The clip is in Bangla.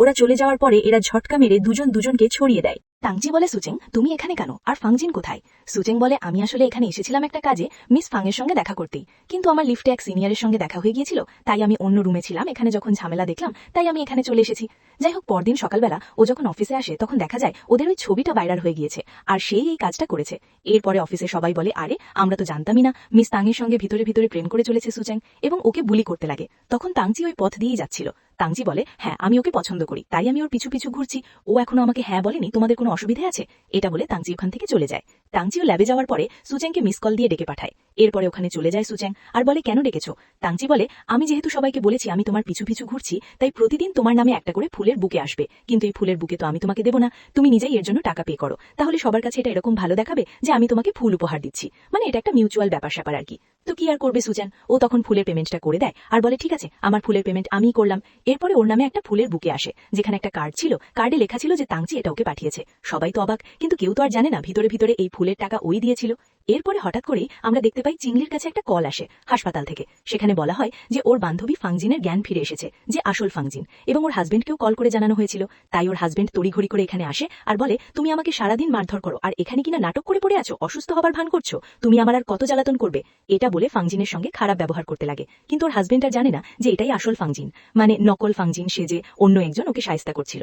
ওরা চলে যাওয়ার পরে এরা ঝটকা মেরে দুজন দুজনকে ছড়িয়ে দেয়। তাংচি বলে, সুচেং তুমি এখানে কেন, আর ফাংজিন কোথায়? সুচেং বলে, আমি আসলে এখানে এসেছিলাম একটা কাজে মিস ফাংয়ের সঙ্গে দেখা করতেই, কিন্তু আমার লিফটে এক সিনিয়রের সঙ্গে দেখা হয়ে গিয়েছিল, তাই আমি অন্য রুমে ছিলাম। এখানে যখন ঝামেলা দেখলাম তাই আমি এখানে চলে এসেছি। যাই হোক, পরদিন সকালবেলা ও যখন অফিসে আসে তখন দেখা যায় ওদের ওই ছবিটা ভাইরাল হয়ে গিয়েছে, আর সেই এই কাজটা করেছে। এরপরে অফিসে সবাই বলে, আরে আমরা তো জানতামই না মিস তাংয়ের সঙ্গে ভিতরে ভিতরে প্রেম করে চলেছে সুচেং, এবং ওকে বুলি করতে লাগে। তখন তাংচি ওই পথ দিয়েই যাচ্ছিল। তাংচি বলে, হ্যাঁ আমি ওকে পছন্দ করি, তাই আমি ওর পিছু পিছু ঘুরছি। ও এখনো আমাকে হ্যাঁ বলেনি, তোমাদের কোনো অসুবিধা আছে? এটা বলে তাংচি ওখান থেকে চলে যায়। তাংচিও ল্যাবে যাওয়ার পরে সুচেংকে মিস কল দিয়ে ডেকে পাঠায়। এরপরে ওখানে চলে যায় সুচেং, আর বলে, কেন ডেকেছো? তাংচি বলে, আমি যেহেতু সবাইকে বলেছি আমি তোমার পিছু পিছু ঘুরছি, তাই প্রতিদিন তোমার নামে একটা করে ফুলের বুকে আসবে, কিন্তু এই ফুলের বুকে তো আমি তোমাকে দেবো না, তুমি নিজেই এর জন্য টাকা পে করো, তাহলে সবার কাছে এটা এরকম ভালো দেখাবে যে আমি তোমাকে ফুল উপহার দিচ্ছি, মানে এটা একটা মিউচুয়াল ব্যাপার স্যাপার আর কি। তো কি আর করবে সুচেন, ও তখন ফুলের পেমেন্টটা করে দেয় আর বলে, ঠিক আছে আমার ফুলের পেমেন্ট আমিই করলাম। এরপরে ওর নামে একটা ফুলের বুকে আসে, যেখানে একটা কার্ড ছিল, কার্ডে লেখা ছিল যে তাংচি এটা ওকে পাঠিয়েছে। সবাই তো অবাক, কিন্তু কেউ তো আর জানে না ভিতরে ভিতরে এই ফুলের টাকা ওই দিয়েছিল। এরপরে হঠাৎ করেই আমরা দেখতে পাই চিংলির কাছে একটা কল আসে হাসপাতাল থেকে। সেখানে বলা হয় যে ওর বান্ধবী ফাংজিনের জ্ঞান ফিরে এসেছে, যে আসল ফাংজিন, এবং ওর হাজবেন্ডকেও কল করে জানানো হয়েছিল। তাই ওর হাজবেন্ড তড়িঘড়ি করে এখানে আসে আর বলে, তুমি আমাকে সারাদিন মারধর করো, আর এখানে কিনা নাটক করে পড়ে আছো, অসুস্থ হবার ভান করছো, তুমি আমার আর কত জ্বালাতন করবে? এটা বলে ফাংজিনের সঙ্গে খারাপ ব্যবহার করতে লাগে। কিন্তু ওর হাজবেন্ড আর জানে না যে এটাই আসল ফাংজিন, মানে নকল ফাংজিন, সে যে অন্য একজন ওকে শায়েস্তা করছিল।